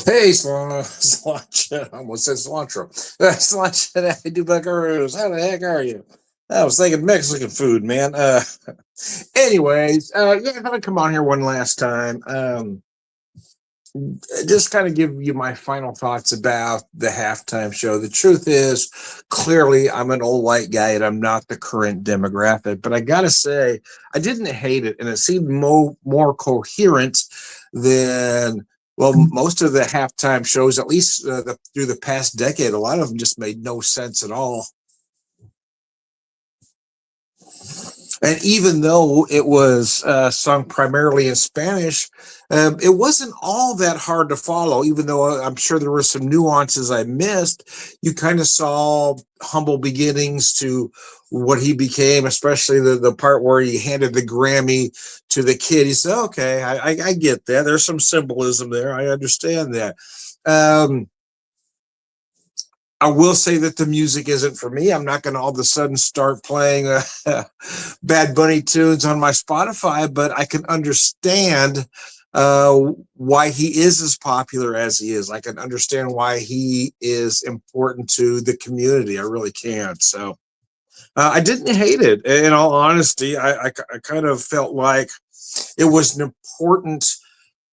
Hey, cilantro. I almost said cilantro. Cilantro, I do buckaroos. How the heck are you? I was thinking Mexican food, man. Yeah, I'm gonna come on here one last time. Just kind of give you my final thoughts about the halftime show. The truth is, clearly, I'm an old white guy and I'm not the current demographic. But I gotta say, I didn't hate it, and it seemed more coherent than most of the halftime shows. At least through the past decade, a lot of them just made no sense at all. And even though it was sung primarily in Spanish, it wasn't all that hard to follow, even though I'm sure there were some nuances I missed. You kind of saw humble beginnings to what he became, especially the part where he handed the Grammy to the kid. He said, okay, I get that. There's some symbolism there. I understand that. Um, I will say that the music isn't for me. I'm not going to all of a sudden start playing Bad Bunny tunes on my Spotify, but I can understand uh, why he is as popular as he is. I can understand why he is important to the community. I really can. So I didn't hate it. In all honesty, I kind of felt like it was an important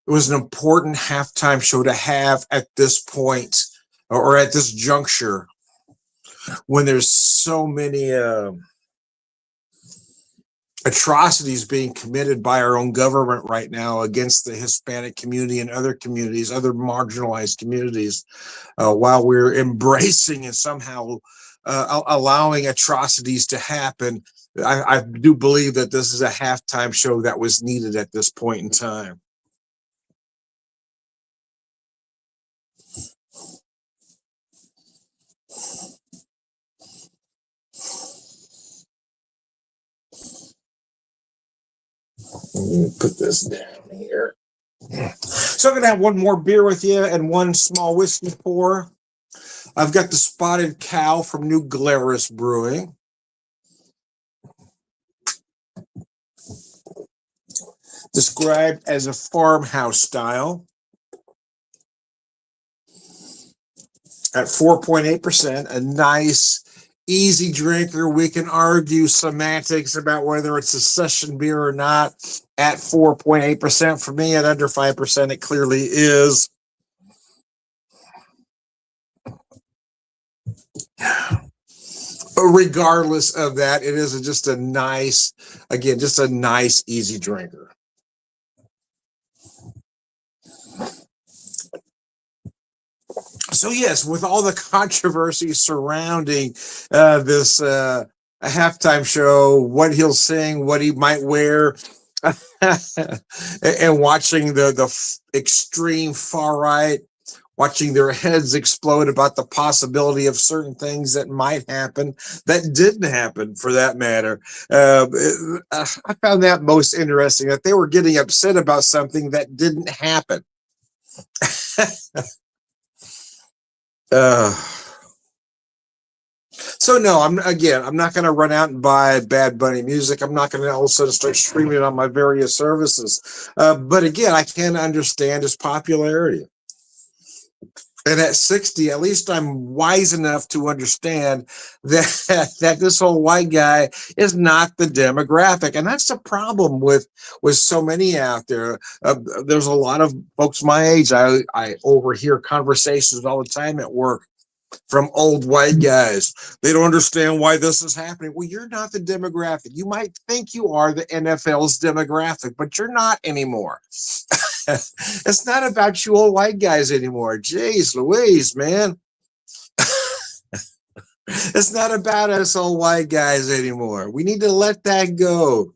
it was an important halftime show to have at this point or at this juncture when there's so many atrocities being committed by our own government right now against the Hispanic community and other communities, other marginalized communities, while we're embracing and somehow allowing atrocities to happen. I do believe that this is a halftime show that was needed at this point in time. Put this down here. So I'm going to have one more beer with you and one small whiskey pour. I've got the Spotted Cow from New Glarus Brewing. Described as a farmhouse style. At 4.8%, a nice, easy drinker. We can argue semantics about whether it's a session beer or not. At 4.8% for me, at under 5%, it clearly is. Regardless of that, it is just a nice, again, just a nice, easy drinker. So yes, with all the controversy surrounding this halftime show, what he'll sing, what he might wear, and watching the extreme far right, watching their heads explode about the possibility of certain things that might happen, that didn't happen for that matter. I found that most interesting, that they were getting upset about something that didn't happen. uh, So no, I'm not going to run out and buy Bad Bunny music. I'm not going to all of a sudden start streaming it on my various services. But again, I can understand his popularity. And at 60, at least I'm wise enough to understand that this whole white guy is not the demographic, and that's the problem with so many out there. There's a lot of folks my age. I overhear conversations all the time at work from old white guys. They don't understand why this is happening. Well, you're not the demographic. You might think you are the NFL's demographic, but you're not anymore. It's not about you old white guys anymore. Jeez Louise, man. It's not about us old white guys anymore. We need to let that go.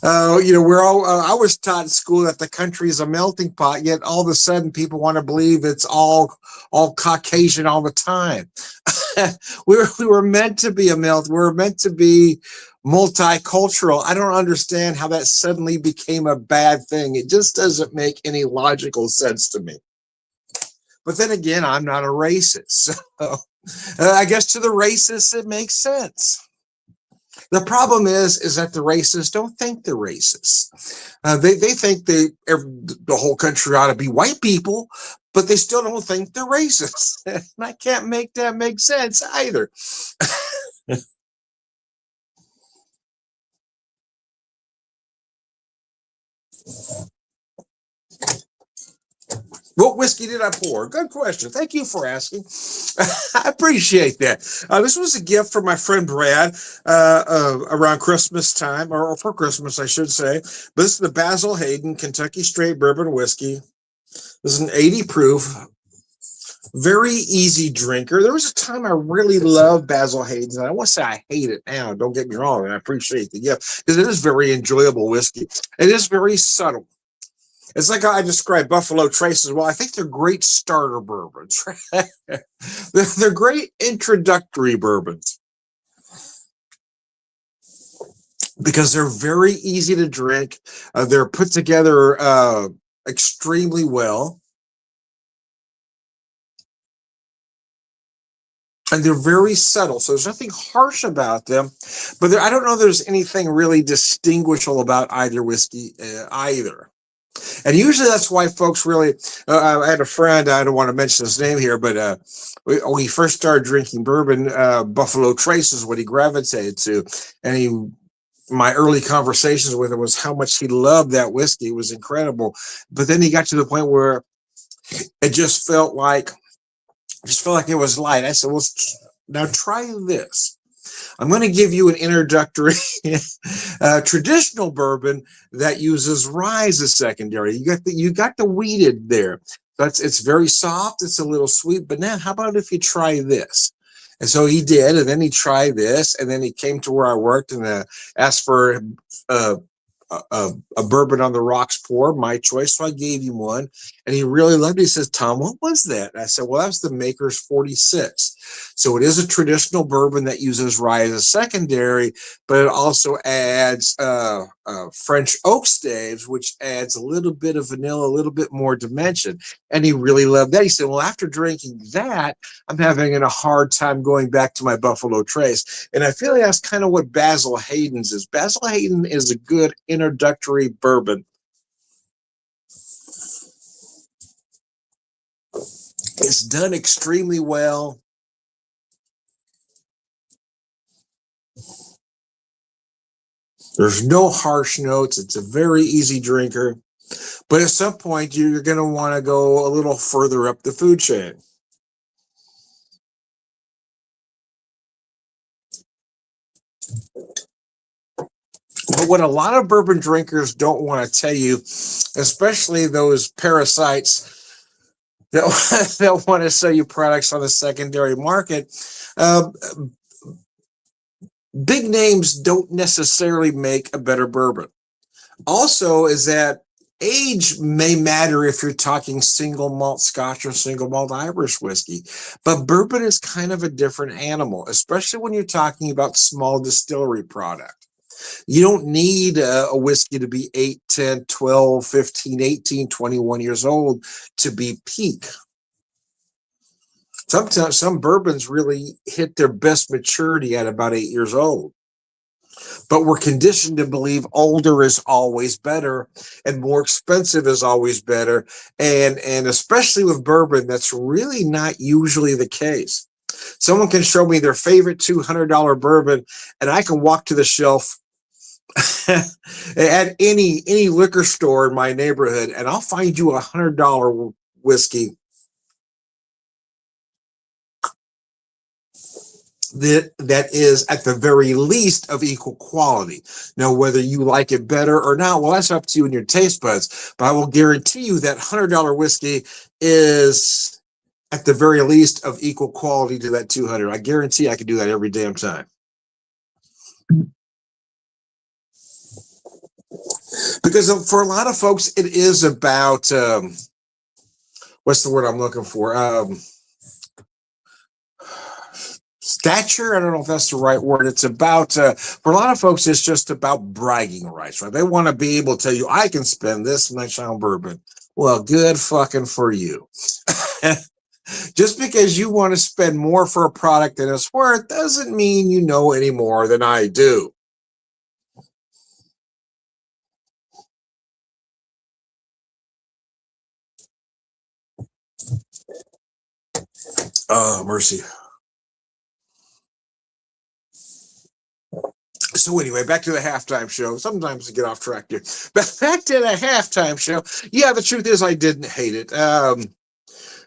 We're all. I was taught in school that the country is a melting pot. Yet all of a sudden, people want to believe it's all Caucasian all the time. we were meant to be a melt. We were meant to be multicultural. I don't understand how that suddenly became a bad thing. It just doesn't make any logical sense to me. But then again, I'm not a racist, so I guess to the racists it makes sense. The problem is that the racists don't think they're racist. They think the whole country ought to be white people, but they still don't think they're racist. And I can't make that make sense either. What whiskey did I pour? Good question. Thank you for asking. I appreciate that. This was a gift from my friend Brad around Christmas time, or for Christmas, I should say. But this is the Basil Hayden Kentucky Straight Bourbon Whiskey. This is an 80 proof, very easy drinker. There was a time I really loved Basil Hayden's, and I won't say I hate it now. Don't get me wrong, and I appreciate the gift because it is very enjoyable whiskey. It is very subtle. It's like I described Buffalo Trace as well. I think they're great starter bourbons. They're great introductory bourbons because they're very easy to drink. They're put together extremely well. And they're very subtle, so there's nothing harsh about them. But I don't know if there's anything really distinguishable about either whiskey either. And usually that's why folks really, I had a friend, I don't want to mention his name here, but when he first started drinking bourbon, Buffalo Trace is what he gravitated to. And my early conversations with him was how much he loved that whiskey. It was incredible. But then he got to the point where it just felt like it was light. I said, well, now try this. I'm going to give you an introductory traditional bourbon that uses rye as a secondary. You got the wheated there. It's very soft. It's a little sweet. But now, how about if you try this? And so he did, and then he tried this, and then he came to where I worked and asked for a bourbon on the rocks pour, my choice. So I gave him one, and he really loved it. He says, Tom, what was that? And I said, well, that's the Maker's 46. So it is a traditional bourbon that uses rye as a secondary, but it also adds French oak staves, which adds a little bit of vanilla, a little bit more dimension. And he really loved that. He said, well, after drinking that, I'm having a hard time going back to my Buffalo Trace. And I feel like that's kind of what Basil Hayden's is. Basil Hayden is a good introductory bourbon. It's done extremely well. There's no harsh notes. It's a very easy drinker. But at some point, you're going to want to go a little further up the food chain. But what a lot of bourbon drinkers don't want to tell you, especially those parasites that want to sell you products on the secondary market, big names don't necessarily make a better bourbon. Also, is that age may matter if you're talking single malt Scotch or single malt Irish whiskey, but bourbon is kind of a different animal, especially when you're talking about small distillery product. You don't need a whiskey to be 8, 10, 12, 15, 18, 21 years old to be peak. Sometimes some bourbons really hit their best maturity at about 8 years old. But we're conditioned to believe older is always better and more expensive is always better. And especially with bourbon, that's really not usually the case. Someone can show me their favorite $200 bourbon, and I can walk to the shelf at any liquor store in my neighborhood, and I'll find you $100 whiskey that is at the very least of equal quality. Now, whether you like it better or not, well, that's up to you and your taste buds. But I will guarantee you that $100 whiskey is at the very least of equal quality to that 200. I guarantee I can do that every damn time. Because for a lot of folks, it is about, what's the word I'm looking for? Stature. I don't know if that's the right word. It's about, for a lot of folks, it's just about bragging rights, right? They want to be able to tell you, I can spend this much on bourbon. Well, good fucking for you. Just because you want to spend more for a product than it's worth doesn't mean you know any more than I do. Oh, mercy. So anyway, back to the halftime show. Sometimes I get off track here. But back to the halftime show. Yeah, the truth is I didn't hate it. And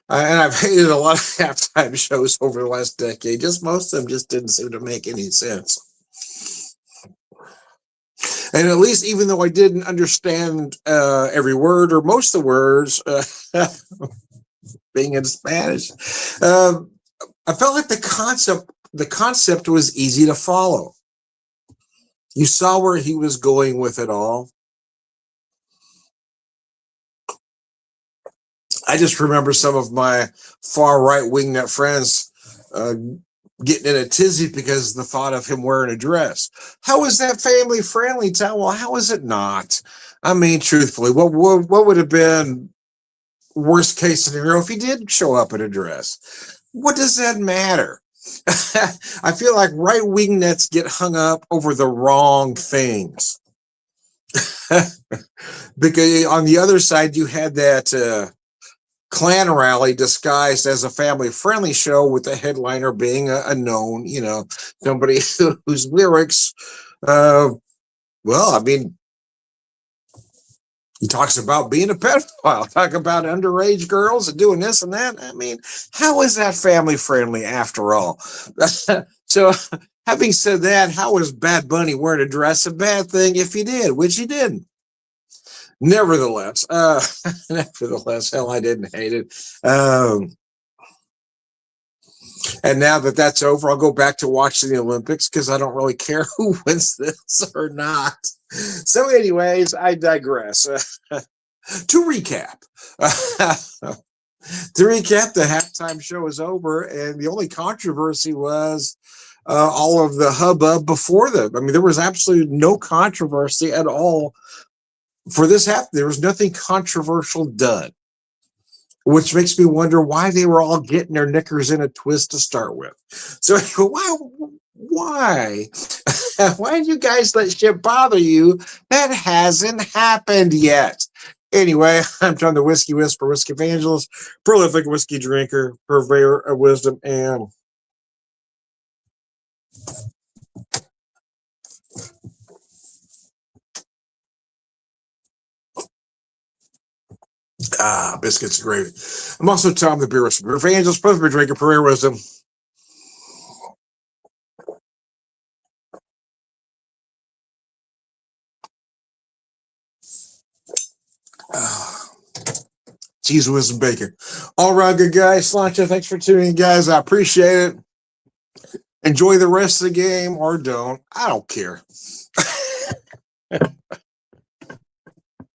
I've hated a lot of halftime shows over the last decade. Just most of them just didn't seem to make any sense. And at least, even though I didn't understand every word or most of the words, being in Spanish, I felt like the concept was easy to follow. You saw where he was going with it all. I just remember some of my far right wingnut friends getting in a tizzy because the thought of him wearing a dress. How is that family friendly, Tom? Well, how is it not? I mean, truthfully, what would have been worst case scenario if he did show up in a dress? What does that matter? I feel like right wingnuts get hung up over the wrong things. Because on the other side, you had that Klan rally disguised as a family-friendly show, with the headliner being a known, somebody whose lyrics, well, I mean, he talks about being a pedophile, talk about underage girls and doing this and that. I mean, how is that family-friendly after all? So, having said that, how is Bad Bunny wearing a dress a bad thing if he did, which he didn't? Nevertheless, hell, I didn't hate it. And now that that's over, I'll go back to watching the Olympics because I don't really care who wins this or not. So, anyways, I digress. To recap, the halftime show is over, and the only controversy was all of the hubbub before them. I mean, there was absolutely no controversy at all for this half. There was nothing controversial done, which makes me wonder why they were all getting their knickers in a twist to start with. So why did you guys let shit bother you? That hasn't happened yet. Anyway, I'm Tom the Whiskey Whisperer, Whiskey Evangelist, prolific whiskey drinker, purveyor of wisdom, and biscuits and gravy. I'm also Tom the Beer Whisperer, Evangelist, prolific drinker, purveyor of wisdom. Cheese, whiz, and bacon. All right, good guys. Slancha, thanks for tuning in, guys. I appreciate it. Enjoy the rest of the game or don't. I don't care.